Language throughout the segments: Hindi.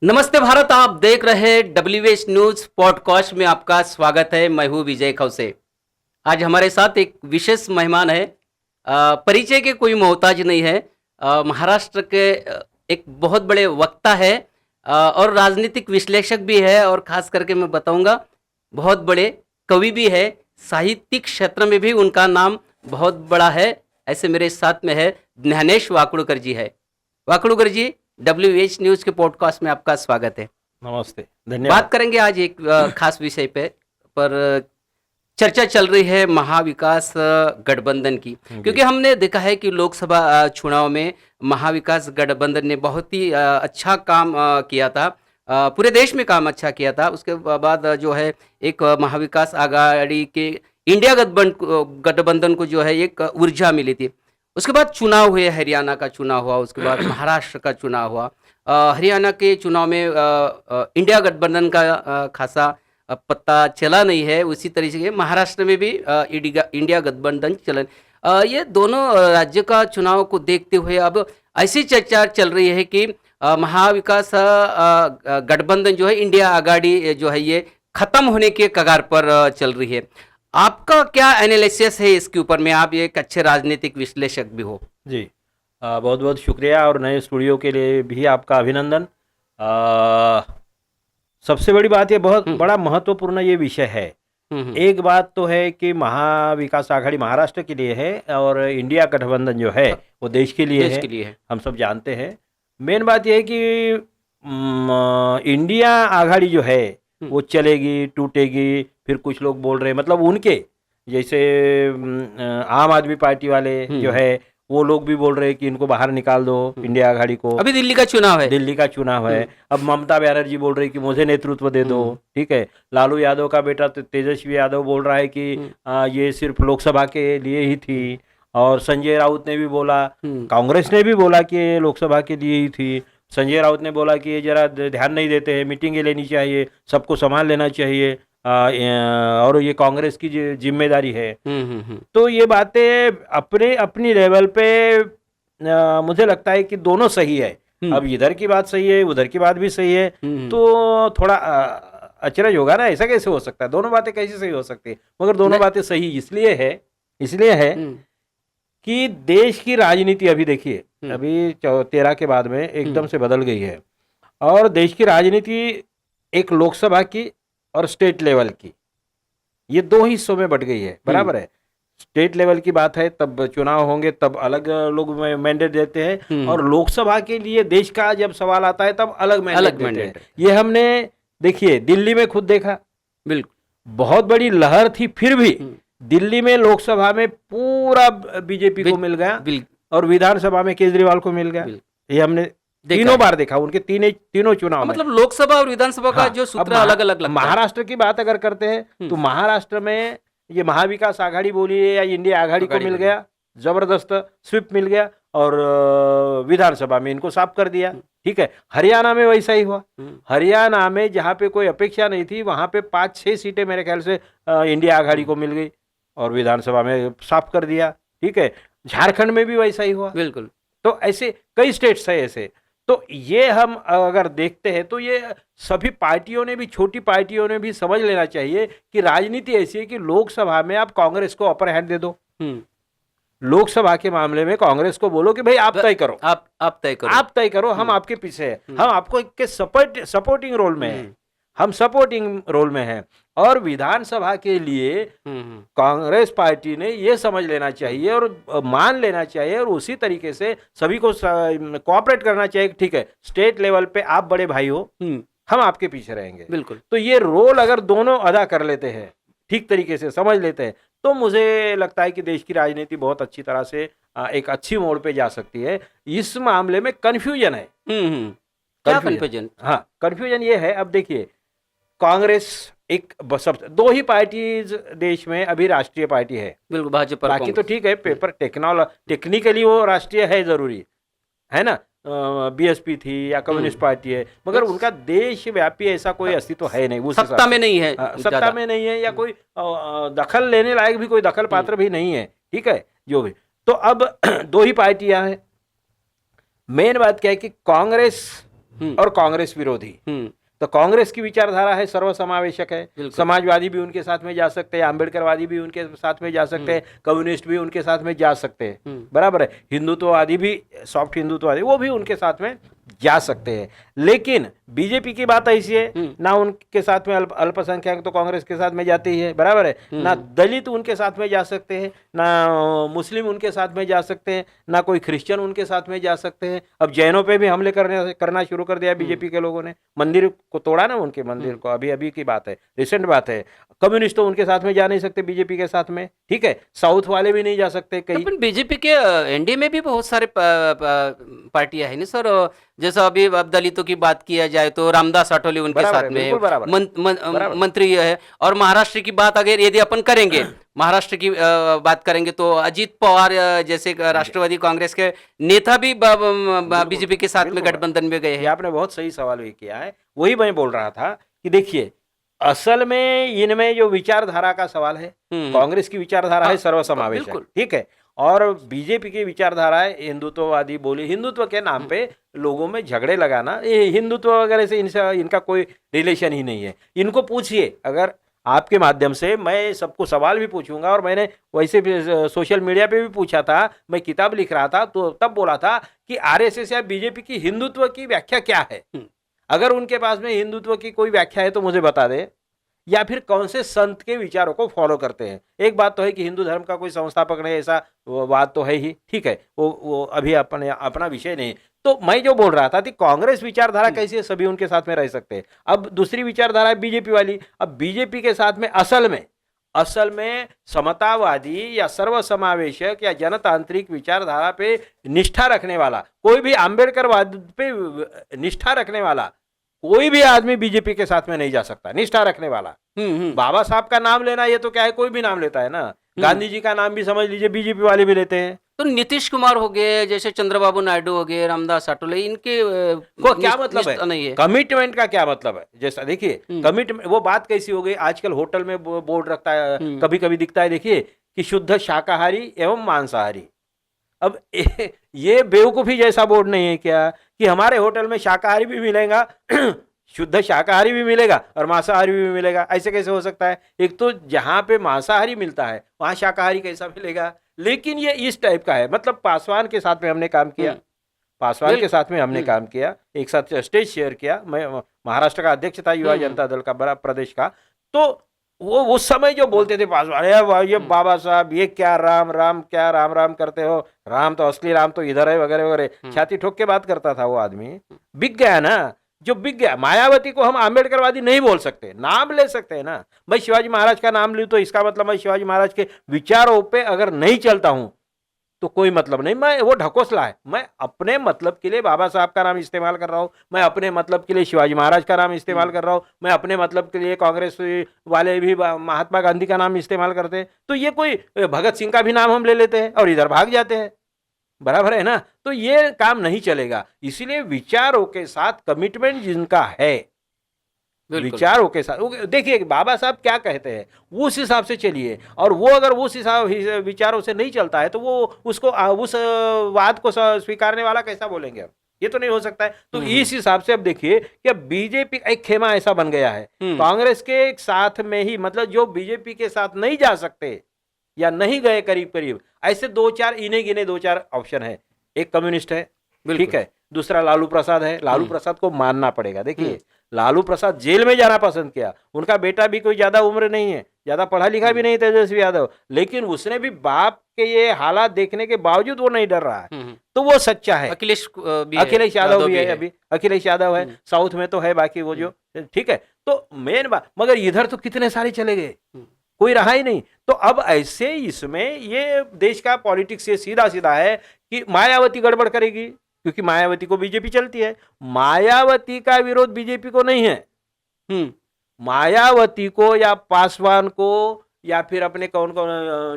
नमस्ते भारत, आप देख रहे हैं WH न्यूज पॉडकास्ट में आपका स्वागत है। मैं हूं विजय खौसे। आज हमारे साथ एक विशेष मेहमान है। परिचय के कोई मोहताज नहीं है। महाराष्ट्र के एक बहुत बड़े वक्ता है और राजनीतिक विश्लेषक भी है, और खास करके मैं बताऊंगा बहुत बड़े कवि भी है। साहित्यिक क्षेत्र में भी उनका नाम बहुत बड़ा है। ऐसे मेरे साथ में है ज्ञानेश वाकड़कर जी है। वाकड़कर जी, WH न्यूज के पॉडकास्ट में आपका स्वागत है। नमस्ते, बात धन्यवाद। करेंगे आज एक खास विषय पे, पर चर्चा चल रही है महाविकास गठबंधन की, क्योंकि हमने देखा है कि लोकसभा चुनाव में महाविकास गठबंधन ने बहुत ही अच्छा काम किया था। पूरे देश में काम अच्छा किया था। उसके बाद जो है एक महाविकास आघाड़ी के इंडिया गठबंधन को जो है एक ऊर्जा मिली थी। उसके बाद चुनाव हुए, हरियाणा का चुनाव हुआ, उसके बाद महाराष्ट्र का चुनाव हुआ। हरियाणा के चुनाव में इंडिया गठबंधन का खासा पत्ता चला नहीं है। उसी तरीके से महाराष्ट्र में भी इंडिया गठबंधन चलन। ये दोनों राज्य का चुनाव को देखते हुए अब ऐसी चर्चा चल रही है कि महाविकास गठबंधन जो है, इंडिया आघाड़ी जो है, ये खत्म होने के कगार पर चल रही है। आपका क्या एनालिसिस है इसके ऊपर में? आप एक अच्छे राजनीतिक विश्लेषक भी हो। जी, बहुत बहुत शुक्रिया, और नए स्टूडियो के लिए भी आपका अभिनंदन। सबसे बड़ी बात, ये बहुत बड़ा महत्वपूर्ण ये विषय है। एक बात तो है कि महाविकास आघाड़ी महाराष्ट्र के लिए है, और इंडिया गठबंधन जो है वो देश के लिए है। हम सब जानते हैं। मेन बात यह है कि इंडिया आघाड़ी जो है वो चलेगी, टूटेगी। फिर कुछ लोग बोल रहे हैं, मतलब उनके जैसे आम आदमी पार्टी वाले जो है वो लोग भी बोल रहे हैं कि इनको बाहर निकाल दो, इंडिया आघाड़ी को। अभी दिल्ली का चुनाव है। अब ममता बनर्जी बोल रही कि मुझे नेतृत्व दे दो। ठीक है, लालू यादव का बेटा तेजस्वी यादव बोल रहा है कि ये सिर्फ लोकसभा के लिए ही थी। और संजय राउत ने भी बोला, कांग्रेस ने भी बोला कि ये लोकसभा के लिए ही थी। संजय राउत ने बोला कि ये जरा ध्यान नहीं देते हैं, मीटिंगें लेनी चाहिए, सबको संभाल लेना चाहिए, और ये कांग्रेस की जिम्मेदारी है। तो ये बातें अपने अपनी लेवल पे मुझे लगता है कि दोनों सही है। अब इधर की बात सही है, उधर की बात भी सही है, तो थोड़ा अचरज होगा ना, ऐसा कैसे हो सकता है? दोनों बातें कैसे सही हो सकती है? मगर दोनों बातें सही इसलिए है कि देश की राजनीति अभी देखिए, अभी 13 के बाद में एकदम से बदल गई है। और देश की राजनीति एक लोकसभा की और स्टेट लेवल की, ये दो हिस्सों में बट गई है। बराबर है। स्टेट लेवल की बात है, तब चुनाव होंगे, तब अलग लोग मैंडेट देते हैं, और लोकसभा के लिए देश का जब सवाल आता है तब अलग मैंडेट देते हैं। ये हमने देखिए दिल्ली में खुद देखा। बिल्कुल, बहुत बड़ी लहर थी, फिर भी दिल्ली में लोकसभा में पूरा बीजेपी को मिल गया, और विधानसभा में केजरीवाल को मिल गया। ये हमने तीनों बार देखा, उनके तीनों चुनाव में। मतलब लोकसभा और विधानसभा का जो सूत्र अलग अलग लगता है। महाराष्ट्र की बात अगर करते हैं तो महाराष्ट्र में ये महाविकास आघाड़ी बोलिए या इंडिया आघाड़ी को मिल गया, जबरदस्त स्विप मिल गया, और विधानसभा में इनको साफ कर दिया। ठीक है, हरियाणा में वैसा ही हुआ। हरियाणा में जहाँ पे कोई अपेक्षा नहीं थी, वहां पे 5-6 सीटें मेरे ख्याल से इंडिया आघाड़ी को मिल गई, और विधानसभा में साफ कर दिया। ठीक है, झारखंड में भी वैसा ही हुआ। बिल्कुल। तो ऐसे कई स्टेट्स है ऐसे। तो ये हम अगर देखते हैं तो ये सभी पार्टियों ने भी, छोटी पार्टियों ने भी समझ लेना चाहिए कि राजनीति ऐसी है कि लोकसभा में आप कांग्रेस को अपर हैंड दे दो। लोकसभा के मामले में कांग्रेस को बोलो कि भाई आप तय करो, आप तय करो, हम आपके पीछे हैं, हम आपको के सपोर्टिंग रोल में हैं, हम सपोर्टिंग रोल में हैं। और विधानसभा के लिए कांग्रेस पार्टी ने ये समझ लेना चाहिए और मान लेना चाहिए, और उसी तरीके से सभी को कोऑपरेट करना चाहिए। ठीक है, स्टेट लेवल पे आप बड़े भाई हो, हम आपके पीछे रहेंगे। बिल्कुल। तो ये रोल अगर दोनों अदा कर लेते हैं, ठीक तरीके से समझ लेते हैं, तो मुझे लगता है कि देश की राजनीति बहुत अच्छी तरह से एक अच्छी मोड़ पे जा सकती है। इस मामले में कंफ्यूजन है। क्या कंफ्यूजन? हाँ, कंफ्यूजन ये है, अब देखिए कांग्रेस एक सब दो ही पार्टीज देश में अभी राष्ट्रीय पार्टी है। बिल्कुल, भाजपा। बाकी तो ठीक है, पेपर टेक्निकली वो राष्ट्रीय है, जरूरी है ना। बीएसपी थी या कम्युनिस्ट पार्टी है, मगर उनका देशव्यापी ऐसा कोई अस्तित्व है नहीं। सत्ता में नहीं है, सत्ता में नहीं है, या कोई दखल लेने लायक भी कोई दखल पात्र भी नहीं है। ठीक है, जो भी। तो अब दो ही पार्टियां हैं। मेन बात क्या है कि कांग्रेस और कांग्रेस विरोधी। तो कांग्रेस की विचारधारा है सर्वसमावेशक है, बिल्कुल। समाजवादी भी उनके साथ में जा सकते हैं, अम्बेडकरवादी भी उनके साथ में जा सकते हैं, कम्युनिस्ट भी उनके साथ में जा सकते हैं, बराबर है, हिंदुत्ववादी भी, सॉफ्ट हिंदुत्ववादी वो भी उनके साथ में जा सकते हैं। लेकिन बीजेपी की बात ऐसी है, ना उनके साथ में अल्पसंख्यक तो कांग्रेस के साथ में जाते ही है, बराबर है, ना दलित उनके साथ में जा सकते हैं, ना मुस्लिम उनके साथ में जा सकते हैं, ना कोई क्रिश्चियन उनके साथ में जा सकते हैं। अब जैनों पे भी हमले करना शुरू कर दिया बीजेपी के लोगों ने, मंदिर को तोड़ा ना, उनके मंदिर को, अभी अभी की बात है, रिसेंट बात है। कम्युनिस्ट तो उनके साथ में जा नहीं सकते बीजेपी के साथ में, ठीक है, साउथ वाले भी नहीं जा सकते कई। तो बीजेपी के एनडीए में भी बहुत सारे पार्टियां हैं ना सर, जैसा अभी अब दलितों की बात किया जाए तो रामदास आठवले उनके बराबर साथ है, में बिल्कुल बराबर है। मंत्री है। और महाराष्ट्र की बात अगर यदि अपन करेंगे, महाराष्ट्र की बात करेंगे तो अजीत पवार जैसे राष्ट्रवादी कांग्रेस के नेता भी बीजेपी के साथ में गठबंधन में गए ये हैं। आपने बहुत सही सवाल भी किया है, वही मैं बोल रहा था कि देखिए असल में इनमें जो विचारधारा का सवाल है, कांग्रेस की विचारधारा है सर्वसमावेशक, बिल्कुल। ठीक है, और बीजेपी की विचारधारा है हिंदुत्ववादी। बोली हिंदुत्व के नाम पे लोगों में झगड़े लगाना, ये हिंदुत्व वगैरह से इनका कोई रिलेशन ही नहीं है। इनको पूछिए, अगर आपके माध्यम से मैं सबको सवाल भी पूछूंगा, और मैंने वैसे भी सोशल मीडिया पे भी पूछा था, मैं किताब लिख रहा था तो तब बोला था कि आरएसएस या बीजेपी की हिंदुत्व की व्याख्या क्या है। अगर उनके पास में हिंदुत्व की कोई व्याख्या है तो मुझे बता दे, या फिर कौन से संत के विचारों को फॉलो करते हैं। एक बात तो है कि हिंदू धर्म का कोई संस्थापक नहीं, ऐसा बात तो है ही, ठीक है, वो अभी अपना विषय नहीं। तो मैं जो बोल रहा था कि कांग्रेस विचारधारा कैसी है, सभी उनके साथ में रह सकते हैं। अब दूसरी विचारधारा है बीजेपी वाली। अब बीजेपी के साथ में असल में समतावादी या सर्वसमावेशक या जनतांत्रिक विचारधारा पे निष्ठा रखने वाला, कोई भी अम्बेडकरवाद पे निष्ठा रखने वाला कोई भी आदमी बीजेपी के साथ में नहीं जा सकता, निष्ठा रखने वाला। बाबा साहब का नाम लेना, ये तो क्या है, कोई भी नाम लेता है ना, गांधी जी का नाम भी समझ लीजिए बीजेपी वाले भी लेते हैं। तो नीतीश कुमार हो गए, जैसे चंद्रबाबू नायडू हो गए, रामदास आठवले, इनके को क्या मतलब है, नहीं है कमिटमेंट का क्या मतलब है। जैसा देखिए कमिटमेंट, वो बात कैसी हो गई, आजकल होटल में बोर्ड रखता है, कभी कभी दिखता है, देखिए कि शुद्ध शाकाहारी एवं मांसाहारी। अब ये बेवकूफी जैसा बोर्ड नहीं है क्या कि हमारे होटल में शाकाहारी भी मिलेगा, शुद्ध शाकाहारी भी मिलेगा और मांसाहारी भी मिलेगा। ऐसे कैसे हो सकता है? एक तो जहां पे मांसाहारी मिलता है वहां शाकाहारी कैसा मिलेगा? लेकिन ये इस टाइप का है। मतलब पासवान के साथ में हमने काम किया, पासवान के साथ में हमने काम किया, एक साथ स्टेज शेयर किया। मैं महाराष्ट्र का अध्यक्ष था युवा जनता दल का, बड़ा प्रदेश का। तो वो उस समय जो बोलते थे पासवान, ये बाबा साहब ये क्या राम राम, क्या राम राम करते हो, राम तो असली राम तो इधर है वगैरह वगैरह, छाती ठोक के बात करता था वो आदमी। बिक गया ना, जो बिक गया। मायावती को हम आम्बेडकरवादी नहीं बोल सकते, नाम ले सकते हैं ना। मैं शिवाजी महाराज का नाम लूं तो इसका मतलब मैं शिवाजी महाराज के विचारों पे अगर नहीं चलता हूं तो कोई मतलब नहीं, मैं वो ढकोसला है। मैं अपने मतलब के लिए बाबा साहब का नाम इस्तेमाल कर रहा हूं, मैं अपने मतलब के लिए शिवाजी महाराज का नाम इस्तेमाल कर रहा हूं, मैं अपने मतलब के लिए कांग्रेस वाले भी महात्मा गांधी का नाम इस्तेमाल करते हैं। तो ये कोई भगत सिंह का भी नाम हम ले लेते हैं और इधर भाग जाते हैं, बराबर है ना। तो ये काम नहीं चलेगा। इसीलिए विचारों के साथ कमिटमेंट जिनका है, विचारों के साथ, देखिए बाबा साहब क्या कहते हैं उस हिसाब से चलिए। और वो अगर उस हिसाब विचारों से नहीं चलता है तो वो उसको उस वाद को स्वीकारने वाला कैसा बोलेंगे हम? ये तो नहीं हो सकता है। तो इस हिसाब से अब देखिए कि बीजेपी एक खेमा ऐसा बन गया है कांग्रेस के साथ में ही, मतलब जो बीजेपी के साथ नहीं जा सकते या नहीं गए करीब करीब, ऐसे दो चार इन्हें गिने दो चार ऑप्शन है। एक कम्युनिस्ट है, ठीक है, दूसरा लालू प्रसाद है। लालू प्रसाद को मानना पड़ेगा। देखिए लालू प्रसाद जेल में जाना पसंद किया, उनका बेटा भी कोई ज्यादा उम्र नहीं है, ज्यादा पढ़ा लिखा भी नहीं तेजस्वी यादव, लेकिन उसने भी बाप के ये हालात देखने के बावजूद वो नहीं डर रहा है। तो वो सच्चा है। अखिलेश यादव भी है, अभी अखिलेश यादव है, साउथ में तो है, बाकी वो जो, ठीक है। तो मेन बात, मगर इधर तो कितने सारे चले गए, कोई रहा ही नहीं। तो अब ऐसे इसमें ये देश का पॉलिटिक्स ये सीधा सीधा है कि मायावती गड़बड़ करेगी, क्योंकि मायावती को बीजेपी चलती है। मायावती का विरोध बीजेपी को नहीं है। मायावती को या पासवान को या फिर अपने कौन कौन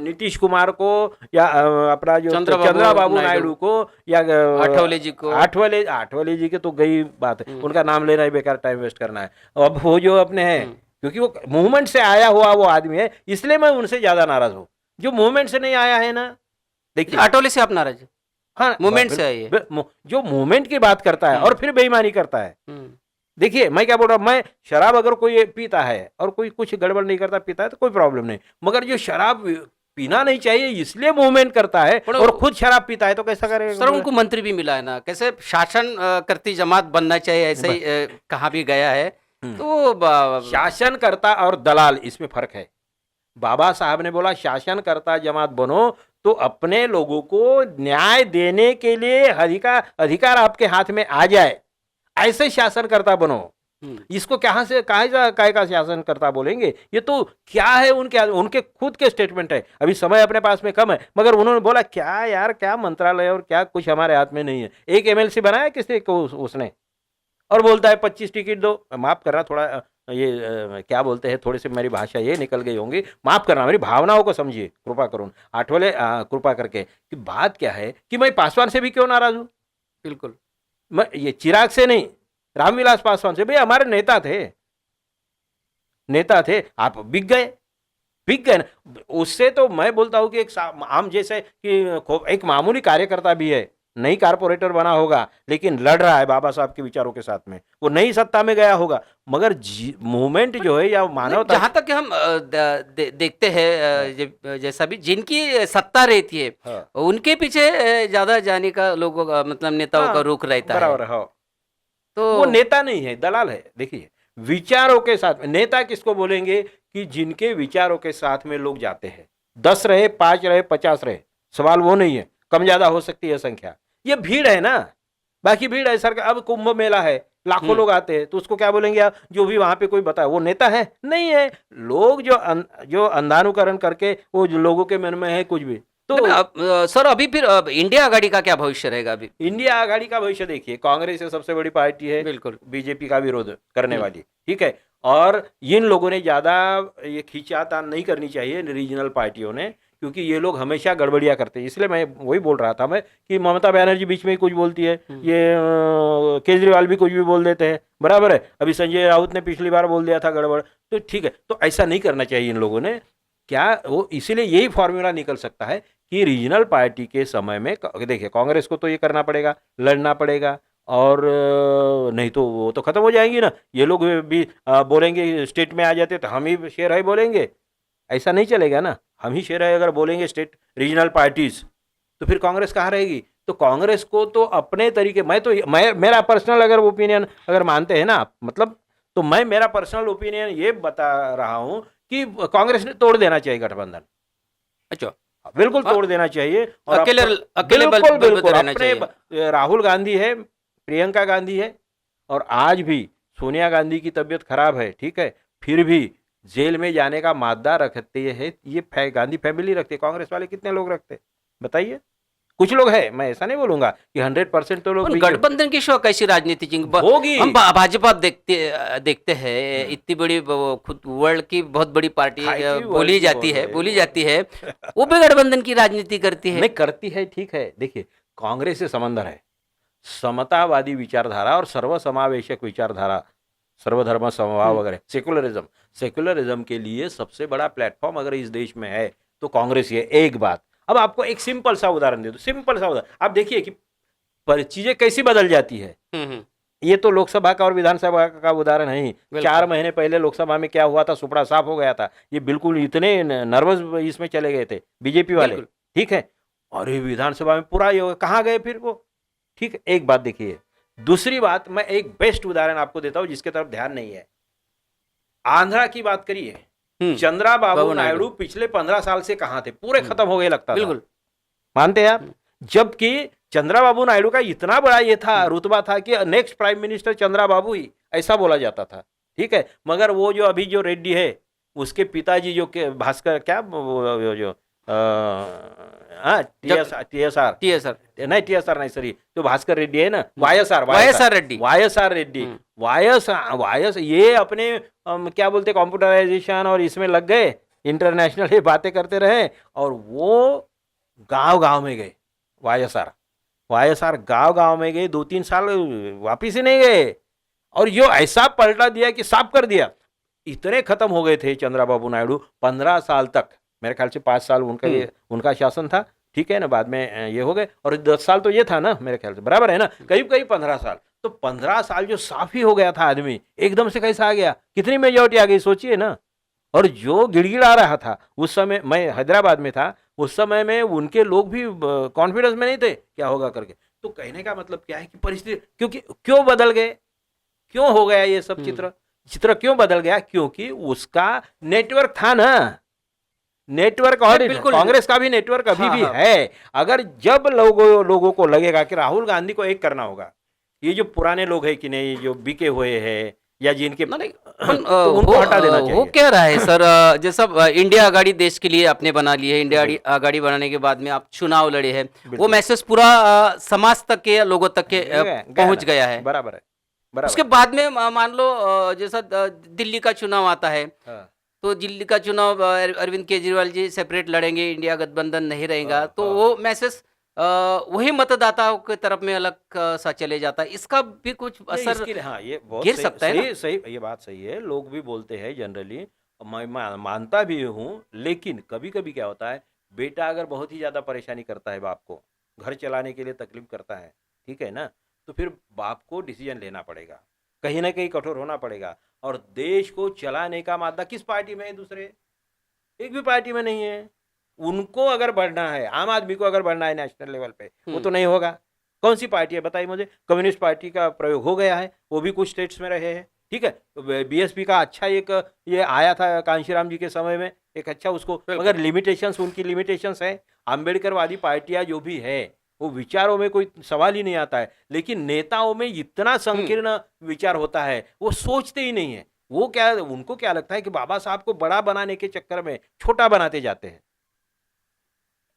नीतीश कुमार को या अपना जो चंद्रबाबू नायडू को या आठवले जी को, आठवले जी के तो गई बात है, उनका नाम लेना ही बेकार, टाइम वेस्ट करना है। अब वो जो अपने हैं, क्योंकि वो मूवमेंट से आया हुआ वो आदमी है, इसलिए मैं उनसे ज्यादा नाराज हूं। जो मूवमेंट से नहीं आया है ना, देखिए आठवले से आप नाराज है? हाँ, मूवमेंट से है ये। जो मूवमेंट की बात करता है और फिर बेईमानी करता है। हम्म, देखिए मैं क्या बोल रहा हूँ, मैं शराब अगर कोई पीता है और कोई कुछ गड़बड़ नहीं करता पीता है तो कोई प्रॉब्लम नहीं, मगर जो शराब पीना नहीं चाहिए इसलिए मूवमेंट करता है पर और खुद शराब पीता है तो कैसा करेगा? सर उनको मंत्री भी मिला है ना, कैसे शासन करती जमात बनना चाहिए ऐसे ही कहा भी गया है। तो शासनकर्ता और दलाल इसमें फर्क है। बाबा साहब ने बोला शासनकर्ता जमात बनो तो अपने लोगों को न्याय देने के लिए अधिकार आपके हाथ में आ जाए, ऐसे शासनकर्ता बनो। इसको कहां से काय का शासनकर्ता बोलेंगे? ये तो क्या है, उनके खुद के स्टेटमेंट है। अभी समय अपने पास में कम है मगर उन्होंने बोला क्या यार, क्या मंत्रालय और क्या कुछ हमारे हाथ में नहीं है। एक एमएलसी बनाया किसी को उसने, और बोलता है 25 टिकट दो। माफ करना थोड़ा ये क्या बोलते हैं, थोड़ी सी मेरी भाषा ये निकल गई होंगी, माफ करना, मेरी भावनाओं को समझिए कृपा करून आठवले कृपा करके कि बात क्या है कि मैं पासवान से भी क्यों नाराज हूं। बिल्कुल मैं ये चिराग से नहीं, रामविलास पासवान से, भाई हमारे नेता थे, आप बिक गए ना। उससे तो मैं बोलता हूं कि एक आम जैसे कि एक मामूली कार्यकर्ता भी है, नई कारपोरेटर बना होगा लेकिन लड़ रहा है बाबा साहब के विचारों के साथ में, वो नई सत्ता में गया होगा, मगर मूवमेंट जो है या मानवता, जहां तक कि हम देखते हैं जैसा भी जिनकी सत्ता रहती है हाँ, उनके पीछे ज्यादा जाने का लोगों का मतलब नेताओं हाँ, का रुख रहता है। बराबर है। तो वो नेता नहीं है, दलाल है। देखिए विचारों के साथ में नेता किसको बोलेंगे कि जिनके विचारों के साथ में लोग जाते हैं, 10 रहे, 5 रहे, 50 रहे, सवाल वो नहीं है, कम ज्यादा हो सकती है संख्या, ये भीड़ है ना, बाकी भीड़ है। सरकार अब कुंभ मेला है, लाखों लोग आते हैं तो उसको क्या बोलेंगे आप, जो भी वहां पे कोई बताए वो नेता है? नहीं है। लोग जो अंधानुकरण करके वो जो लोगों के मन में है कुछ भी, तो सर अभी फिर इंडिया आघाड़ी का क्या भविष्य रहेगा अभी? इंडिया आघाड़ी का भविष्य देखिए, कांग्रेस सबसे बड़ी पार्टी है, बिल्कुल बीजेपी का विरोध करने वाली, ठीक है। और इन लोगों ने ज्यादा ये खींचातान नहीं करनी चाहिए रीजनल पार्टियों ने, क्योंकि ये लोग हमेशा गड़बड़ियां करते हैं। इसलिए मैं वही बोल रहा था मैं कि ममता बनर्जी बीच में ही कुछ बोलती है, ये केजरीवाल भी कुछ भी बोल देते हैं, बराबर है। अभी संजय राउत ने पिछली बार बोल दिया था गड़बड़, तो ठीक है, तो ऐसा नहीं करना चाहिए इन लोगों ने। क्या वो, इसीलिए यही फॉर्मूला निकल सकता है कि रीजनल पार्टी के समय में देखिए कांग्रेस को तो ये करना पड़ेगा, लड़ना पड़ेगा, और नहीं तो वो तो खत्म हो जाएंगी ना। ये लोग भी बोलेंगे स्टेट में आ जाते तो हम ही शेर है बोलेंगे, ऐसा नहीं चलेगा ना। हम ही शेर है अगर बोलेंगे स्टेट रीजनल पार्टीज, तो फिर कांग्रेस कहाँ रहेगी? तो कांग्रेस को तो अपने तरीके, मैं मेरा पर्सनल अगर ओपिनियन अगर मानते हैं ना आप, मतलब तो मैं मेरा पर्सनल ओपिनियन ये बता रहा हूं कि कांग्रेस ने तोड़ देना चाहिए गठबंधन। अच्छा, बिल्कुल तोड़ देना चाहिए। और अकेले बिल्कुल बिल्कुल रहना अपने चाहिए। राहुल गांधी है, प्रियंका गांधी है, और आज भी सोनिया गांधी की तबीयत खराब है, ठीक है, फिर भी जेल में जाने का मादा रखते हैं ये गांधी फैमिली रखते। कांग्रेस वाले कितने लोग रखते बताइए? कुछ लोग है, मैं ऐसा नहीं बोलूंगा कि 100% तो लोग। गठबंधन की शो कैसी राजनीति होगी? हम भाजपा देखते हैं, इतनी बड़ी खुद वर्ल्ड की बहुत बड़ी पार्टी बोली जाती है वो भी गठबंधन की राजनीति करती है। नहीं करती है, ठीक है। देखिए कांग्रेस से समंदर है, समतावादी विचारधारा और सर्वसमावेशक विचारधारा, सर्वधर्म समभाव वगैरह, सेकुलरिज्म के लिए सबसे बड़ा प्लेटफॉर्म अगर इस देश में है तो कांग्रेस ये एक बात। अब आपको एक सिंपल सा उदाहरण दे दो, सिंपल सा उदाहरण, आप देखिए कि चीजें कैसी बदल जाती है। ये तो लोकसभा का और विधानसभा का उदाहरण है ही। 4 महीने पहले लोकसभा में क्या हुआ था, सुपड़ा साफ हो गया था, ये बिल्कुल इतने नर्वस इसमें चले गए थे बीजेपी वाले, ठीक है, और ये विधानसभा में पूरा ये कहाँ गए फिर वो, ठीक है। एक बात देखिए, दूसरी बात मैं एक बेस्ट उदाहरण आपको देता हूं जिसके तरफ ध्यान नहीं है। आंध्रा की बात करिए, चंद्राबाबू नायडू पिछले 15 साल से कहां थे, पूरे खत्म हो गए लगता था, बिल्कुल मानते हैं आप? जबकि चंद्राबाबू नायडू का इतना बड़ा ये था, रुतबा था कि नेक्स्ट प्राइम मिनिस्टर चंद्राबाबू ही, ऐसा बोला जाता था, ठीक है। मगर वो जो अभी जो रेड्डी है, उसके पिताजी जो भास्कर क्या जो टीएसआर नहीं सॉरी, तो भास्कर रेड्डी है ना, वाईएसआर रेड्डी, ये अपने क्या बोलते कंप्यूटराइजेशन और इसमें लग गए, इंटरनेशनल ये बातें करते रहे, और वो गांव में गए। वाईएसआर गांव में गए, 2-3 साल वापिस ही नहीं गए, और यो ऐसा पलटा दिया कि साफ कर दिया। इतने खत्म हो गए थे चंद्राबाबू नायडू 15 साल तक, मेरे ख्याल से 5 साल उनका शासन था, ठीक है ना, बाद में ये हो गए, और 10 साल तो ये था ना मेरे ख्याल से, बराबर है ना, करीब करीब 15 साल। तो 15 साल जो साफ ही हो गया था आदमी, एकदम से कैसा आ गया, कितनी मेजोरिटी आ गई सोचिए ना। और जो गिड़गिड़ा रहा था उस समय, मैं हैदराबाद में था उस समय में, उनके लोग भी कॉन्फिडेंस में नहीं थे क्या होगा करके। तो कहने का मतलब क्या है कि परिस्थिति क्योंकि क्यों बदल गए, क्यों हो गया ये सब चित्र क्यों बदल गया, क्योंकि उसका नेटवर्क था ना, नेटवर्क। और बिल्कुल। कांग्रेस का भी नेटवर्क अभी हाँ, भी हाँ। है। अगर जब लोगों को लगेगा कि राहुल गांधी को एक करना होगा, ये जो पुराने लोग हैं कि नहीं, जो बिके हुए हैं या जिनके नहीं, तो उनको हटा देना वो चाहिए। कह रहा है सर, जैसा इंडिया आघाड़ी देश के लिए आपने बना ली है, इंडिया आघाड़ी बनाने के बाद में आप चुनाव लड़े हैं, वो मैसेज पूरा समाज तक के, लोगों तक के पहुंच गया है। बराबर है, बराबर। उसके बाद में मान लो जैसा दिल्ली का चुनाव आता है, तो दिल्ली का चुनाव अरविंद केजरीवाल जी सेपरेट लड़ेंगे, इंडिया गठबंधन नहीं रहेगा, तो वो मैसेज वही मतदाताओं के तरफ में अलग सा चले जाता है। इसका भी कुछ असर हाँ, ये बहुत गिर सही, सकता है ना? सही, ये बात सही है। लोग भी बोलते हैं जनरली, मैं मानता भी हूँ, लेकिन कभी कभी क्या होता है, बेटा अगर बहुत ही ज्यादा परेशानी करता है बाप को, घर चलाने के लिए तकलीफ करता है, ठीक है ना, तो फिर बाप को डिसीजन लेना पड़ेगा, कहीं ना कहीं कठोर होना पड़ेगा। और देश को चलाने का मादा किस पार्टी में है, दूसरे एक भी पार्टी में नहीं है। उनको अगर बढ़ना है, आम आदमी को अगर बढ़ना है नेशनल लेवल पे, वो तो नहीं होगा। कौन सी पार्टी है बताइए मुझे? कम्युनिस्ट पार्टी का प्रयोग हो गया है, वो भी कुछ स्टेट्स में रहे हैं, ठीक है। बीएसपी का अच्छा एक ये आया था कांशीराम जी के समय में, एक अच्छा उसको, मगर लिमिटेशंस, उनकी लिमिटेशंस है। अम्बेडकरवादी पार्टियां जो भी है, वो विचारों में कोई सवाल ही नहीं आता है, लेकिन नेताओं में इतना संकीर्ण विचार होता है, वो सोचते ही नहीं है। वो क्या, उनको क्या लगता है कि बाबा साहब को बड़ा बनाने के चक्कर में छोटा बनाते जाते हैं।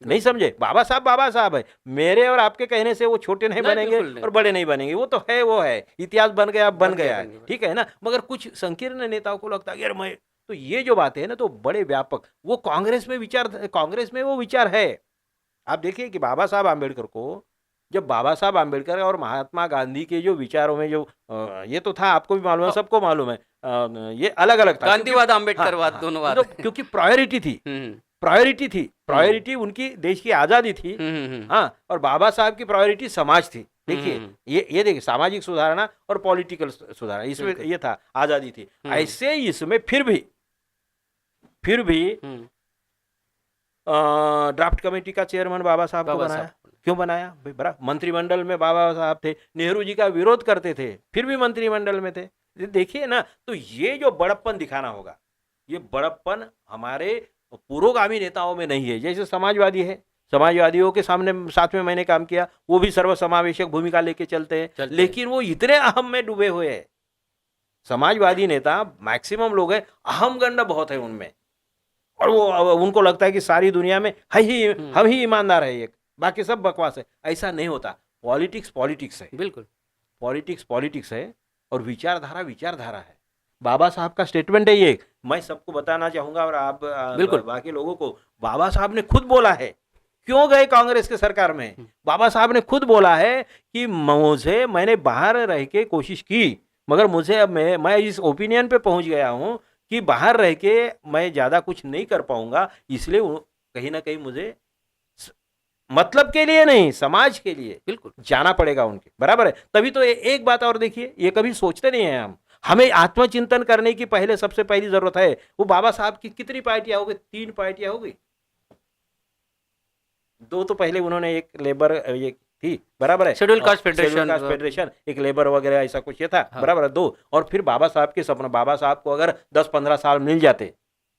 नहीं समझे? बाबा साहब है, मेरे और आपके कहने से वो छोटे नहीं बनेंगे और बड़े नहीं बनेंगे, वो तो है, वो है, इतिहास बन गया, बन गया है, ठीक है ना। मगर कुछ संकीर्ण नेताओं को लगता है यार मैं तो, ये जो बातें है ना, तो बड़े व्यापक, वो कांग्रेस में वो विचार है। आप देखिए कि बाबा साहब आम्बेडकर को, जब बाबा साहब आम्बेडकर और महात्मा गांधी के जो विचारों में जो ये तो था, आपको भी मालूम है, सबको मालूम है, ये अलग अलग था, गांधीवाद आम्बेडकरवाद दोनों बात, क्योंकि प्रायोरिटी थी, प्रायोरिटी उनकी देश की आजादी थी, हाँ, और बाबा साहब की प्रायोरिटी समाज थी। देखिए ये देखिए, सामाजिक सुधारना और पॉलिटिकल सुधारना, इसमें ये था, आजादी थी। ऐसे इसमें फिर भी ड्राफ्ट कमेटी का चेयरमैन बाबा साहब को बनाया। क्यों बनाया भाई? बड़ा मंत्रिमंडल में बाबा साहब थे, नेहरू जी का विरोध करते थे, फिर भी मंत्रिमंडल में थे। देखिए ना, तो ये जो बड़प्पन दिखाना होगा, ये बड़प्पन हमारे पुरोगामी नेताओं में नहीं है। जैसे समाजवादी है, समाजवादियों के सामने साथ में मैंने काम किया, वो भी सर्वसमावेशक भूमिका लेके चलते हैं, लेकिन वो इतने अहम में डूबे हुए हैं। समाजवादी नेता मैक्सिमम लोग हैं, अहम गंड बहुत है उनमें, और वो उनको लगता है कि सारी दुनिया में हम ही ईमानदार है, एक बाकी सब बकवास है। ऐसा नहीं होता। पॉलिटिक्स है, बिल्कुल पॉलिटिक्स है, और विचारधारा है। बाबा साहब का स्टेटमेंट है ये, मैं सबको बताना चाहूंगा, और आप बिल्कुल बाकी लोगों को, बाबा साहब ने खुद बोला है, क्यों गए कांग्रेस के सरकार में, बाबा साहब ने खुद बोला है कि मैंने बाहर रह के कोशिश की, मगर मैं इस ओपिनियन पे पहुंच गया हूं कि बाहर रह के मैं ज्यादा कुछ नहीं कर पाऊंगा, इसलिए कहीं ना कहीं मुझे मतलब के लिए नहीं, समाज के लिए बिल्कुल जाना पड़ेगा उनके, बराबर है। तभी तो एक बात और देखिए, ये कभी सोचते नहीं है हमें आत्मचिंतन करने की पहले सबसे पहली जरूरत है। वो बाबा साहब की कितनी पार्टियां हो गई? 3 पार्टियां हो गई, 2 तो पहले उन्होंने, एक लेबर ये थी, बराबर है, शेड्यूल कास्ट फेडरेशन, एक लेबर वगैरह ऐसा कुछ ये था, बराबर है, 2। और फिर बाबा साहब के सपना, बाबा साहब को अगर 10-15 साल मिल जाते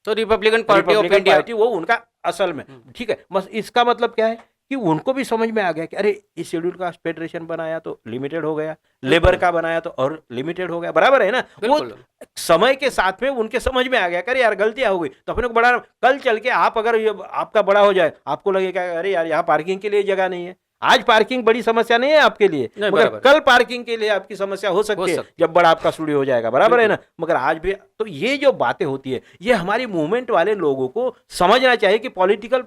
तो रिपब्लिकन पार्टी ऑफ इंडिया, वो उनका असल में, ठीक है। बस इसका मतलब क्या है कि उनको भी समझ में आ गया कि अरे इस शेड्यूल कास्ट फेडरेशन बनाया तो लिमिटेड हो गया, लेबर का बनाया तो और लिमिटेड हो गया, बराबर है ना। वो समय के साथ में उनके समझ में आ गया, अरे यार गलतियां हो गई, तो अपने को बड़ा, कल चल के आप अगर आपका बड़ा हो जाए, आपको लगेगा अरे यार यहाँ पार्किंग के लिए जगह नहीं है। आज पार्किंग बड़ी समस्या नहीं है आपके लिए, मगर कल पार्किंग के लिए आपकी समस्या हो सकती है जब बड़ा आपका स्टूडियो हो जाएगा, बराबर है ना। मगर आज भी तो ये जो बातें होती है, ये हमारी मूवमेंट वाले लोगों को समझना चाहिए कि पॉलिटिकल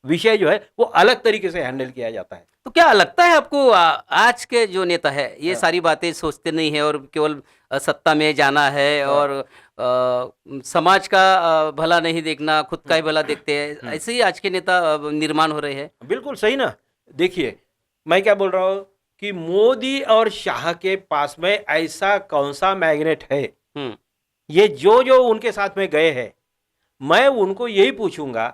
विषय जो है वो अलग तरीके से हैंडल किया जाता है। तो क्या लगता है आपको आज के जो नेता है ये हाँ। सारी बातें सोचते नहीं है और केवल सत्ता में जाना है हाँ। और समाज का भला नहीं देखना, खुद का ही भला देखते हैं, हम्म। ऐसे ही आज के नेता निर्माण हो रहे हैं। बिल्कुल सही ना। देखिए, मैं क्या बोल रहा हूँ कि मोदी और शाह के पास में ऐसा कौन सा मैग्नेट है, हम्म। ये जो जो उनके साथ में गए हैं, मैं उनको यही पूछूंगा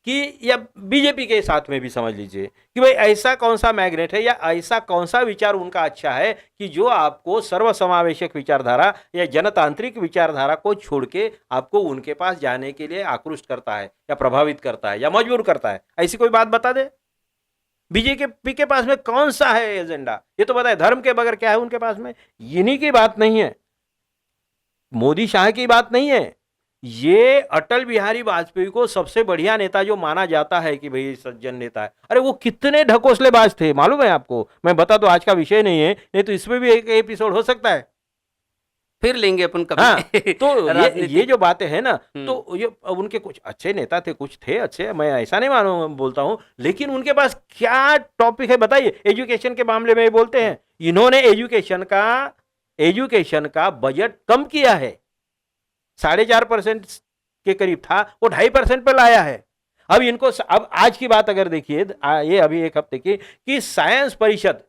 कि, या बीजेपी के साथ में भी समझ लीजिए कि भाई ऐसा कौन सा मैग्नेट है या ऐसा कौन सा विचार उनका अच्छा है कि जो आपको सर्वसमावेशक विचारधारा या जनतांत्रिक विचारधारा को छोड़ के आपको उनके पास जाने के लिए आकृष्ट करता है या प्रभावित करता है या मजबूर करता है। ऐसी कोई बात बता दे। बीजेपी के पास में कौन सा है एजेंडा, ये तो बताए। धर्म के बगैर क्या है उनके पास में? इन्हीं की बात नहीं है, मोदी शाह की बात नहीं है, ये अटल बिहारी वाजपेयी को सबसे बढ़िया नेता जो माना जाता है कि भाई सज्जन नेता है। अरे वो कितने ढकोसलेबाज थे मालूम है आपको? मैं बता, तो आज का विषय नहीं है, नहीं तो इसमें भी एक एपिसोड हो सकता है, फिर लेंगे अपन कभी। हाँ। तो ये राजनीति। जो बातें हैं ना, तो ये उनके कुछ अच्छे नेता थे, कुछ थे अच्छे, मैं ऐसा नहीं मानो बोलता हूं, लेकिन उनके पास क्या टॉपिक है बताइए। एजुकेशन के मामले में बोलते हैं, इन्होंने एजुकेशन का बजट कम किया है, 4.5% के करीब था, वो 2.5% पे लाया है। अब इनको अब आज की बात अगर देखिए, ये अभी एक हफ्ते की कि साइंस परिषद,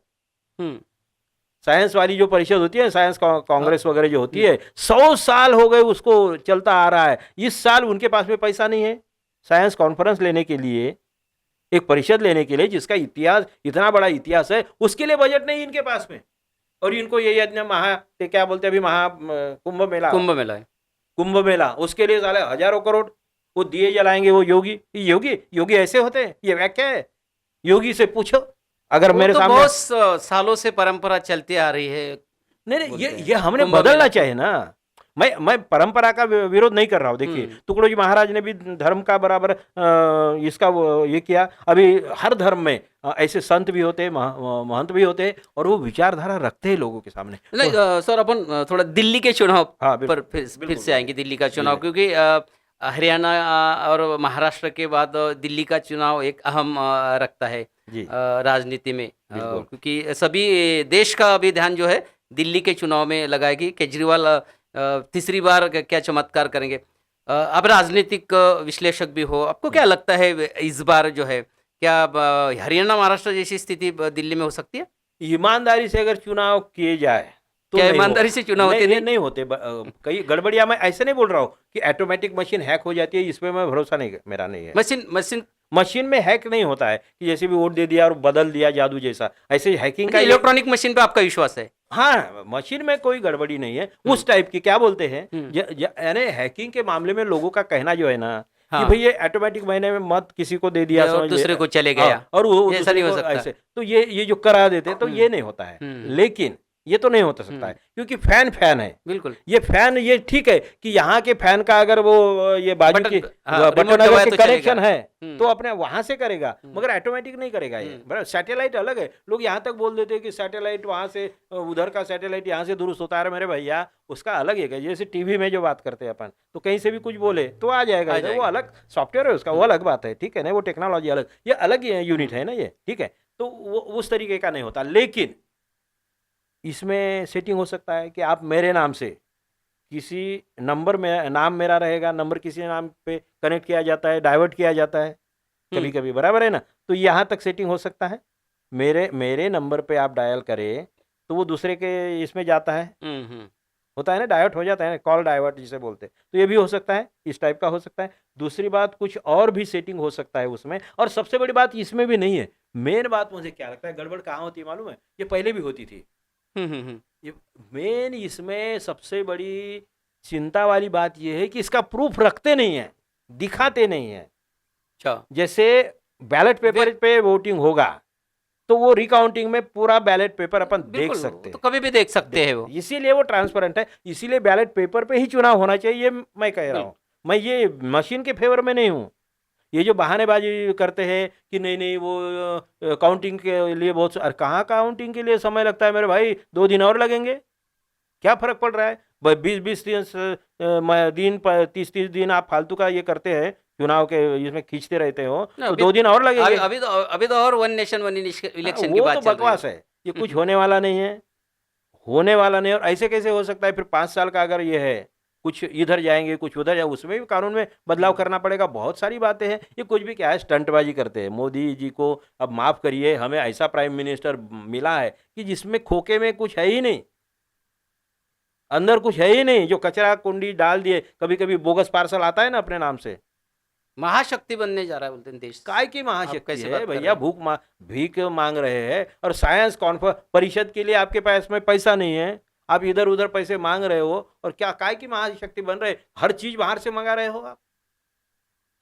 साइंस वाली जो परिषद होती है, साइंस कांग्रेस वगैरह जो होती है, 100 साल हो गए उसको चलता आ रहा है। इस साल उनके पास में पैसा नहीं है साइंस कॉन्फ्रेंस लेने के लिए, एक परिषद लेने के लिए जिसका इतिहास, इतना बड़ा इतिहास है, उसके लिए बजट नहीं इनके पास में। और इनको ये क्या बोलते हैं अभी, कुंभ मेला, कुंभ मेला, उसके लिए साले हजारों करोड़ वो दिए जलाएंगे। वो योगी ऐसे होते हैं? ये व्याख्या है? योगी से पूछो, अगर मेरे तो सामने। बहुत सालों से परंपरा चलती आ रही है। नहीं, ये हमने बदलना चाहिए ना। मैं परंपरा का विरोध नहीं कर रहा हूँ। देखिए, तुकडोजी महाराज ने भी धर्म का बराबर इसका ये किया। अभी हर धर्म में ऐसे संत भी होते हैं, महंत भी होते हैं, और वो विचारधारा रखते हैं लोगों के सामने। नहीं सर, अपन थोड़ा दिल्ली के चुनाव हाँ, पर फिर से आएंगे। दिल्ली का चुनाव, क्योंकि हरियाणा और महाराष्ट्र के बाद दिल्ली का चुनाव एक अहम रखता है राजनीति में, क्योंकि सभी देश का अभी ध्यान जो है दिल्ली के चुनाव में लगाएगी। केजरीवाल तीसरी बार क्या चमत्कार करेंगे। अब राजनीतिक विश्लेषक भी हो, आपको क्या लगता है इस बार जो है, क्या हरियाणा महाराष्ट्र जैसी स्थिति दिल्ली में हो सकती है? ईमानदारी से अगर चुनाव किए जाए तो क्या ईमानदारी से चुनाव होते नहीं होते। कई गड़बड़ियां, मैं ऐसे नहीं बोल रहा हूँ कि ऑटोमेटिक मशीन हैक हो जाती है, इसमें मैं भरोसा नहीं, मेरा नहीं है। मशीन में हैक नहीं होता है कि जैसे भी वोट दे दिया और बदल दिया जादू जैसा, ऐसे हैकिंग का। इलेक्ट्रॉनिक मशीन पे आपका विश्वास है? हाँ, मशीन में कोई गड़बड़ी नहीं है उस टाइप की। क्या बोलते हैं, यानी हैकिंग के मामले में लोगों का कहना जो है ना, कि भाई ये ऑटोमेटिक महीने में मत किसी को दे दिया, और दूसरे को चले गया, और वो ऐसा नहीं हो सकता। ऐसे तो ये जो करा देते तो ये नहीं होता है। लेकिन ये तो नहीं होता सकता है, क्योंकि फैन है। बिल्कुल, ये फैन, ये ठीक है कि यहाँ के फैन का अगर वो ये बाजू की बटन अगर के कनेक्शन है तो अपने वहां से करेगा, मगर ऑटोमेटिक नहीं करेगा ये। बराबर, सैटेलाइट अलग है। लोग यहाँ तक बोल देते हैं कि सैटेलाइट वहां से, उधर का सैटेलाइट यहाँ से दुरुस्त होता है। मेरे भैया, उसका अलग है। जैसे टीवी में जो बात करते हैं अपन, तो कहीं से भी कुछ बोले तो आ जाएगा, वो अलग सॉफ्टवेयर है उसका, वो अलग बात है, ठीक है ना। वो टेक्नोलॉजी अलग, ये अलग यूनिट है ना ये, ठीक है। तो वो उस तरीके का नहीं होता। लेकिन इसमें सेटिंग हो सकता है कि आप मेरे नाम से किसी नंबर में, नाम मेरा रहेगा, नंबर किसी नाम पे कनेक्ट किया जाता है, डाइवर्ट किया जाता है कभी कभी, बराबर है ना। तो यहाँ तक सेटिंग हो सकता है। मेरे नंबर पे आप डायल करें तो वो दूसरे के इसमें जाता है, होता है ना, डाइवर्ट हो जाता है ना, कॉल डाइवर्ट जिसे बोलते हैं। तो ये भी हो सकता है, इस टाइप का हो सकता है। दूसरी बात, कुछ और भी सेटिंग हो सकता है उसमें। और सबसे बड़ी बात इसमें भी नहीं है, मेन बात मुझे क्या लगता है, गड़बड़ कहाँ होती है मालूम है? ये पहले भी होती थी। ये मेन इसमें सबसे बड़ी चिंता वाली बात यह है कि इसका प्रूफ रखते नहीं है, दिखाते नहीं है। अच्छा, जैसे बैलेट पेपर पे वोटिंग होगा तो वो रिकाउंटिंग में पूरा बैलेट पेपर अपन देख सकते हैं, तो कभी भी देख सकते हैं वो, इसीलिए वो ट्रांसपेरेंट है। इसीलिए बैलेट पेपर पे ही चुनाव होना चाहिए, मैं कह रहा हूँ। मैं ये मशीन के फेवर में नहीं हूँ। ये जो बहानेबाजी करते हैं कि नहीं वो काउंटिंग के लिए बहुत, कहाँ काउंटिंग के लिए समय लगता है मेरे भाई, 2 दिन और लगेंगे, क्या फर्क पड़ रहा है? 20-20 दिन 30-30 दिन आप फालतू का ये करते हैं, चुनाव के इसमें खींचते रहते हो ना, तो अभी 2 दिन और लगेंगे। अभी तो और वन नेशन वन इलेक्शन की वो बात तो चल रही बकवास है, ये कुछ होने वाला नहीं है, होने वाला नहीं। और ऐसे कैसे हो सकता है? फिर 5 साल का अगर ये है, कुछ इधर जाएंगे कुछ उधर जाए, उसमें भी कानून में बदलाव करना पड़ेगा। बहुत सारी बातें हैं, ये कुछ भी क्या है, स्टंटबाजी करते हैं। मोदी जी को अब माफ करिए, हमें ऐसा प्राइम मिनिस्टर मिला है कि जिसमें खोखे में कुछ है ही नहीं, अंदर कुछ है ही नहीं, जो कचरा कुंडी डाल दिए। कभी कभी बोगस पार्सल आता है ना अपने नाम से, महाशक्ति बनने जा रहा है बोलते हैं देश। काय की आप महाशक्ति कैसे है बात कर भैया? रहे हैं? भीख मांग रहे हैं, और साइंस परिषद के लिए आपके पास में पैसा नहीं है, आप इधर उधर पैसे मांग रहे हो, और क्या काय की महाशक्ति बन रहे? हर चीज बाहर से मंगा रहे हो आप,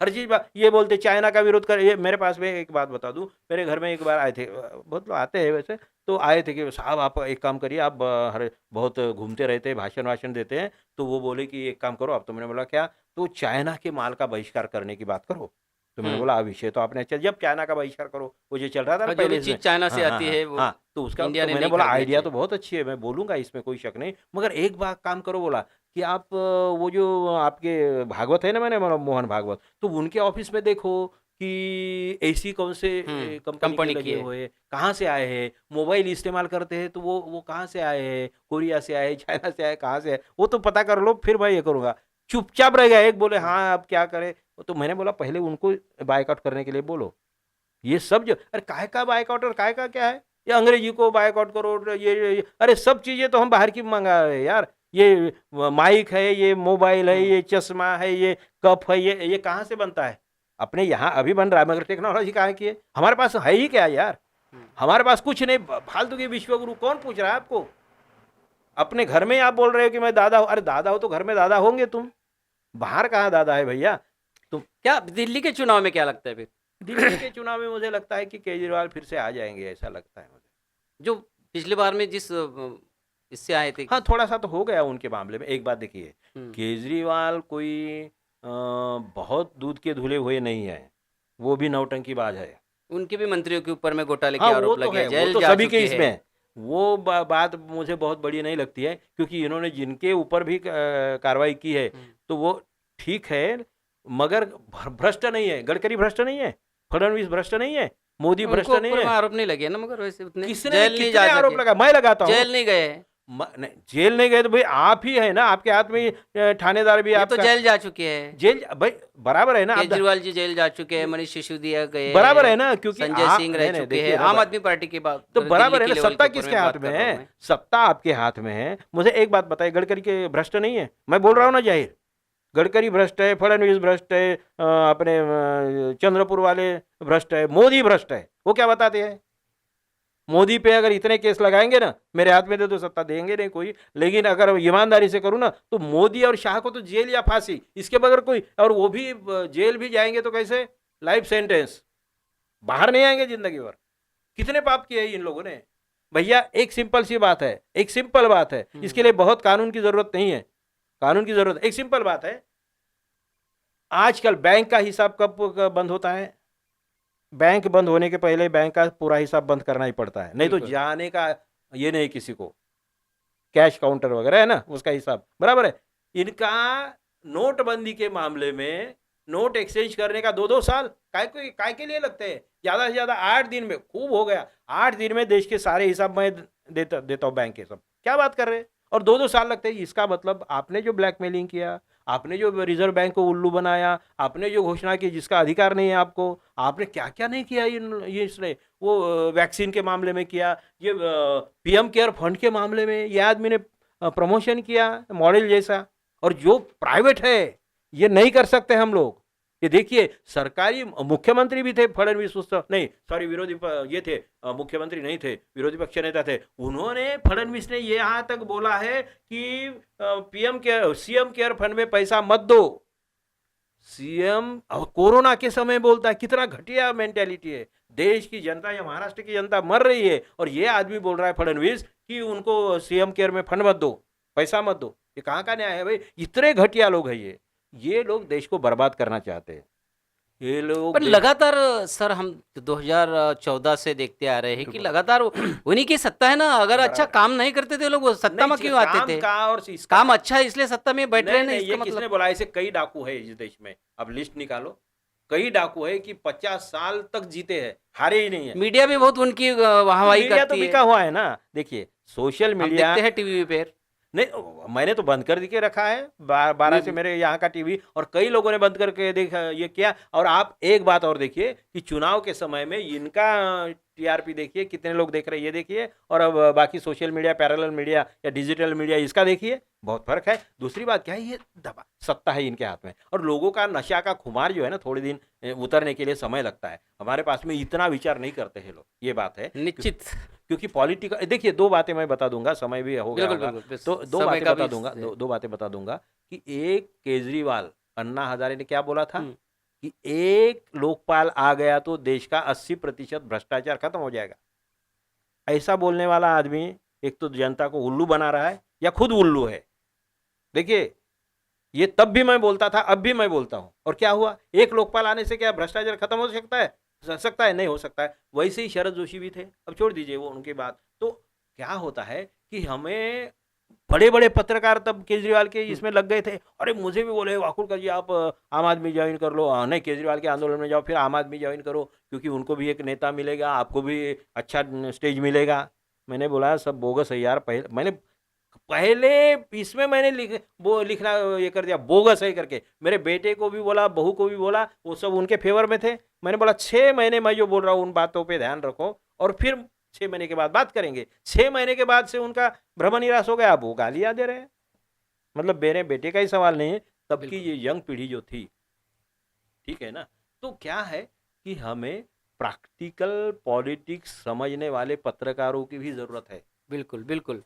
हर चीज ये बोलते चाइना का विरोध कर। ये मेरे पास में एक बात बता दूं, मेरे घर में एक बार आए थे, बहुत लोग आते हैं वैसे, तो आए थे कि साहब आप एक काम करिए, आप हर बहुत घूमते रहते हैं, भाषण देते हैं, तो वो बोले कि एक काम करो आप। तो मैंने बोला क्या? तो चाइना के माल का बहिष्कार करने की बात करो। तो मैंने बोला विषय तो आपने, अच्छा जब चाइना का बहिष्कार करो, वो जो चल रहा था ना और जो भी पहले चीज चाइना से आती है वो तो उसका इंडिया तो ने मैंने नहीं बोला खरीदनी आइडिया तो चाहिए। बहुत अच्छी है, मैं बोलूंगा, इसमें कोई शक नहीं, मगर एक बात काम करो। बोला कि आप वो जो आपके भागवत है ना, मैंने बोला मोहन भागवत, तो उनके ऑफिस में देखो कि एसी कौन से कंपनी कंपनी के की लगे है। हुए, कहाँ से आए हैं, मोबाइल इस्तेमाल करते हैं तो वो कहाँ से आए हैं, कोरिया से आए, चाइना से आए, कहाँ से आए, वो तो पता कर लो, फिर भाई ये करूंगा। चुपचाप रह गया। एक बोले हाँ अब क्या करें, तो मैंने बोला पहले उनको बायकॉट करने के लिए बोलो। ये सब जो, अरे काय का बायकॉट और काय का क्या है, ये अंग्रेजी को बायकॉट करो, ये अरे सब चीजें तो हम बाहर की मंगा रहे हैं यार। ये माइक है, ये मोबाइल है, ये चश्मा है, ये कप है, ये कहाँ से बनता है? अपने यहाँ अभी बन रहा है, मगर टेक्नोलॉजी कहाँ की है? हमारे पास है ही क्या यार? हमारे पास कुछ नहीं, फालतू के विश्वगुरु कौन पूछ रहा है आपको? अपने घर में आप बोल रहे हो कि मैं दादा हूं। अरे दादा हो तो घर में दादा होंगे तुम, बाहर कहाँ दादा है भैया? क्या दिल्ली के चुनाव में क्या लगता है फिर? दिल्ली के चुनाव में मुझे लगता है कि केजरीवाल फिर से आ जाएंगे, ऐसा लगता है मुझे। जो पिछली बार में जिस इससे आए थे। हाँ थोड़ा सा तो हो गया उनके मामले में। एक बात देखिए, हम्म, केजरीवाल कोई बहुत दूध के धुले हुए नहीं है, वो भी नौटंकीबाज है। उनके भी मंत्रियों के ऊपर में घोटाले के हाँ वो आरोप तो लगे है, हैं, वो जेल तो जा सभी के चुके इसमें हैं। है। वो बात मुझे बहुत बड़ी नहीं लगती है, क्योंकि इन्होंने जिनके ऊपर भी कार्रवाई की है तो वो ठीक है, मगर भ्रष्ट नहीं है। गडकरी भ्रष्ट नहीं है, फडणवीस भ्रष्ट नहीं है, मोदी भ्रष्ट उनको नहीं ऊपर में है। आरोप नहीं लगे ना, मगर वैसे उतने किसने जेल नहीं कितने जा आरोप सके। लगा? मैं लगाता हूँ। जेल नहीं गए। नहीं, जेल नहीं गए तो भाई आप ही है ना, आपके हाथ में थानेदार भी ये तो आपका जेल जा चुके हैं। जेल भाई बराबर है ना। आप केजरीवाल जी जेल जा चुके हैं, मनीष सिसोदिया गए, बराबर है ना, क्योंकि संजय सिंह रह नहीं, चुके देखिए हैं, ना, आम आदमी पार्टी के बाद तो बराबर है दिल्ली ना। के लेवल सत्ता के ऊपर किसके में हाथ बात में कर रहा हूं है? मैं। सत्ता आपके हाथ में है। मुझे एक बात बताइए, गडकरी के भ्रष्ट नहीं है? मैं बोल रहा हूँ ना जाहिर, गडकरी भ्रष्ट है, फडणवीस भ्रष्ट है, अपने चंद्रपुर वाले भ्रष्ट है, मोदी भ्रष्ट है। वो क्या बताते हैं? मोदी पे अगर इतने केस लगाएंगे ना, मेरे हाथ में दे दो, सत्ता देंगे नहीं कोई। लेकिन अगर ईमानदारी से करूँ ना, तो मोदी और शाह को तो जेल या फांसी, इसके बगैर कोई, और वो भी जेल भी जाएंगे तो कैसे? लाइफ सेंटेंस, बाहर नहीं आएंगे जिंदगी भर। कितने पाप किए हैं इन लोगों ने भैया? एक सिंपल सी बात है, एक सिंपल बात है, इसके लिए बहुत कानून की जरूरत नहीं है। कानून की जरूरत, एक सिंपल बात है, आजकल बैंक का हिसाब कब बंद होता है? बैंक बंद होने के पहले बैंक का पूरा हिसाब बंद करना ही पड़ता है, नहीं तो बिल्कुल। जाने का ये नहीं किसी को। कैश काउंटर वगैरह है ना, उसका हिसाब बराबर है। इनका नोटबंदी के मामले में नोट एक्सचेंज करने का 2-2 साल काय के लिए लगते हैं? ज्यादा से ज्यादा 8 दिन में, खूब हो गया 8 दिन में देश के सारे हिसाब मैं देता हूँ बैंक के सब। क्या बात कर रहे हैं? और 2-2 साल लगते हैं। इसका मतलब आपने जो ब्लैकमेलिंग किया, आपने जो रिजर्व बैंक को उल्लू बनाया, आपने जो घोषणा की जिसका अधिकार नहीं है आपको, आपने क्या क्या नहीं किया ये इसने। वो वैक्सीन के मामले में किया, ये पीएम केयर फंड के मामले में ये आदमी ने प्रमोशन किया मॉडल जैसा। और जो प्राइवेट है ये नहीं कर सकते हम लोग। ये देखिए, सरकारी मुख्यमंत्री भी थे फडणवीस, नहीं सॉरी, ये थे, मुख्यमंत्री नहीं थे, विरोधी पक्ष नेता थे। उन्होंने, फडणवीस ने ये यहाँ तक बोला है कि सीएम केयर फंड में पैसा मत दो। सीएम कोरोना के समय बोलता है, कितना घटिया मेंटेलिटी है। देश की जनता या महाराष्ट्र की जनता मर रही है और ये आदमी बोल रहा है फडणवीस कि उनको सीएम केयर में फंड मत दो, पैसा मत दो। ये कहाँ का न्याय है भाई? इतने घटिया लोग हैं ये लोग देश को बर्बाद करना चाहते हैं। ये लोग पर लगातार सर हम 2014 से देखते आ रहे हैं कि लगातार उन्हीं की सत्ता है ना। अगर अच्छा काम नहीं करते थे लोग, वो सत्ता में क्यों आते थे? काम काम अच्छा है इसलिए सत्ता में बैठ रहे हैं ना, ये इसका किसने मतलब। बोला? ऐसे कई डाकू है इस देश में, अब लिस्ट निकालो। कई डाकू है कि 50 साल तक जीते हैं, हारे ही नहीं है। मीडिया भी बहुत उनकी वाहवाही मीडिया तो करती बिका है। हुआ है ना। देखिए सोशल हम मीडिया, देखते हैं टीवी पे। नहीं मैंने तो बंद कर के रखा है 12 से मेरे यहाँ का टीवी, और कई लोगों ने बंद करके देखा ये किया। और आप एक बात और देखिए कि चुनाव के समय में इनका टीआरपी देखिए कितने लोग देख रहे हैं, ये देखिए, और अब बाकी सोशल मीडिया, पैरेलल मीडिया या डिजिटल मीडिया, इसका देखिए, बहुत फर्क है। दूसरी बात क्या है, ये दबा सत्ता है इनके हाथ में, और लोगों का नशा का खुमार जो है ना, थोड़े दिन उतरने के लिए समय लगता है। हमारे पास में इतना विचार नहीं करते हैं लोग, ये बात है निश्चित। क्योंकि पॉलिटिकल, देखिए दो बातें मैं बता दूंगा, समय भी हो गया बिल्कुल होगा, बिल्कुल। तो दो समय बातें का बता भी दूंगा, दो बातें बता दूंगा कि एक केजरीवाल, अन्ना हजारे ने क्या बोला था कि एक लोकपाल आ गया तो देश का 80% भ्रष्टाचार खत्म हो जाएगा। ऐसा बोलने वाला आदमी एक तो जनता को उल्लू बना रहा है या खुद उल्लू है। देखिए ये तब भी मैं बोलता था, अब भी मैं बोलता हूं, और क्या हुआ, एक लोकपाल आने से क्या भ्रष्टाचार खत्म हो सकता है नहीं हो सकता है। वैसे ही शरद जोशी भी थे, अब छोड़ दीजिए वो उनकी बात। तो क्या होता है कि हमें बड़े बड़े पत्रकार तब केजरीवाल के इसमें लग गए थे, अरे मुझे भी बोले वाकुड़कर जी आप आम आदमी ज्वाइन कर लो, नहीं केजरीवाल के आंदोलन में जाओ, फिर आम आदमी ज्वाइन करो क्योंकि उनको भी एक नेता मिलेगा, आपको भी अच्छा स्टेज मिलेगा। मैंने बोला सब बोगस है यार। पहले इसमें मैंने लिखना ये कर दिया बोगस है करके। मेरे बेटे को भी बोला, बहू को भी बोला, वो सब उनके फेवर में थे। मैंने बोला 6 महीने मैं जो बोल रहा हूँ उन बातों पे ध्यान रखो, और फिर 6 महीने के बाद बात करेंगे। 6 महीने के बाद से उनका भ्रम निराश हो गया, अब वो गालियां दे रहे हैं। मतलब मेरे बेटे का ही सवाल नहीं है, तब की ये यंग पीढ़ी जो थी, ठीक है ना। तो क्या है कि हमें प्रैक्टिकल पॉलिटिक्स समझने वाले पत्रकारों की भी जरूरत है। बिल्कुल बिल्कुल।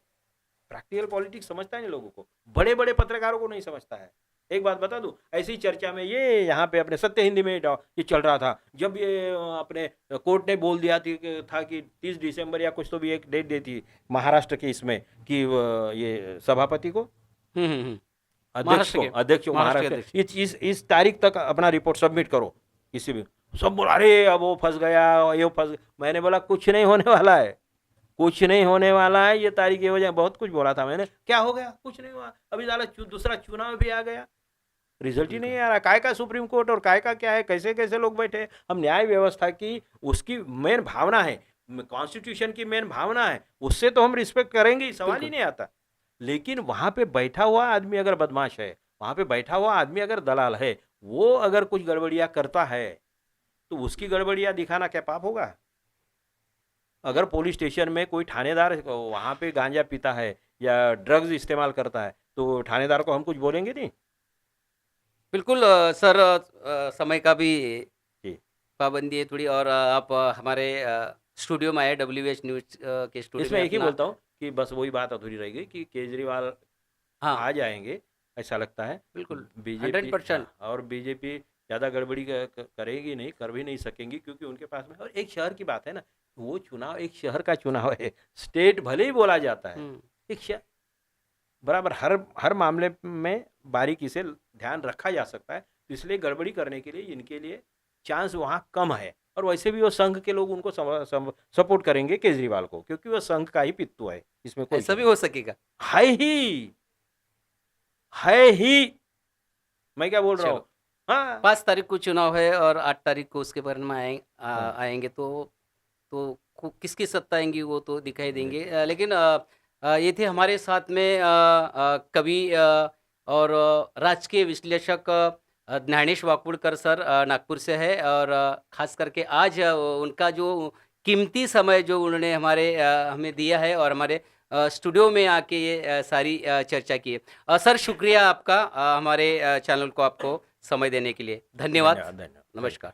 प्रैक्टिकल पॉलिटिक्स समझता है नहीं लोगों को, बड़े बड़े पत्रकारों को नहीं समझता है। एक बात बता दूं, ऐसी चर्चा में ये यहाँ पे अपने सत्य हिंदी में ये चल रहा था, जब ये अपने कोर्ट ने बोल दिया था कि 30 दिसंबर या कुछ तो भी एक डेट देती महाराष्ट्र के इसमें कि ये सभापति को, अध्यक्ष को महाराष्ट्र इस तारीख तक अपना रिपोर्ट सबमिट करो किसी भी। सब बोला अरे अब वो फंस गया, ये फंस। मैंने बोला कुछ नहीं होने वाला है, कुछ नहीं होने वाला है, ये तारीख की वजह, बहुत कुछ बोला था मैंने, क्या हो गया, कुछ नहीं हुआ। अभी साला दूसरा चुनाव भी आ गया, रिजल्ट ही नहीं आ रहा। काय का सुप्रीम कोर्ट और काय का क्या है, कैसे कैसे लोग बैठे। हम न्याय व्यवस्था की उसकी मेन भावना है, कॉन्स्टिट्यूशन की मेन भावना है, उससे तो हम रिस्पेक्ट करेंगे ही, सवाल ही नहीं आता। लेकिन वहां पे बैठा हुआ आदमी अगर बदमाश है, वहां पे बैठा हुआ आदमी अगर दलाल है, वो अगर कुछ गड़बड़ियां करता है तो उसकी गड़बड़ियां दिखाना क्या पाप होगा। अगर पुलिस स्टेशन में कोई थानेदार वहां पे गांजा पीता है या ड्रग्स इस्तेमाल करता है तो थानेदार को हम कुछ बोलेंगे नहीं। बिल्कुल सर, समय का भी जी। पाबंदी है थोड़ी, और आप हमारे स्टूडियो में आए, WH न्यूज के स्टूडियो इसमें में एक ही अपना। बोलता हूँ कि बस वही बात अधूरी रह गई कि केजरीवाल हाँ आ जाएंगे ऐसा लगता है। बिल्कुल बीजेपी 100%। और बीजेपी ज़्यादा गड़बड़ी करेगी नहीं, कर भी नहीं सकेंगी, क्योंकि उनके पास में, और एक शहर की बात है ना, वो चुनाव एक शहर का चुनाव है, स्टेट भले ही बोला जाता है, एक शहर बराबर हर मामले में बारीकी से ध्यान रखा जा सकता है। तो इसलिए गड़बड़ी करने के लिए इनके लिए चांस वहाँ कम है। और वैसे भी वो संघ के लोग उनको सपोर्ट करेंगे केजरीवाल को, क्योंकि वो संघ का ही पित्तू है, इसमें कोई ऐसा भी हो सकेगा। है ही। मैं क्या बोल रहा हूँ। हाँ 5 तारीख को चुनाव है और 8 तारीख को उसके बारे में आएंगे, तो किसकी सत्ता आएंगी वो तो दिखाई देंगे। लेकिन ये थे हमारे साथ में कवि और राजकीय विश्लेषक ज्ञानेश वाकुड़कर सर, नागपुर से है, और खास करके आज उनका जो कीमती समय जो उन्होंने हमें दिया है, और हमारे स्टूडियो में आके ये सारी चर्चा की है। सर शुक्रिया आपका, हमारे चैनल को आपको समय देने के लिए। धन्यवाद। धन्यवाद। नमस्कार।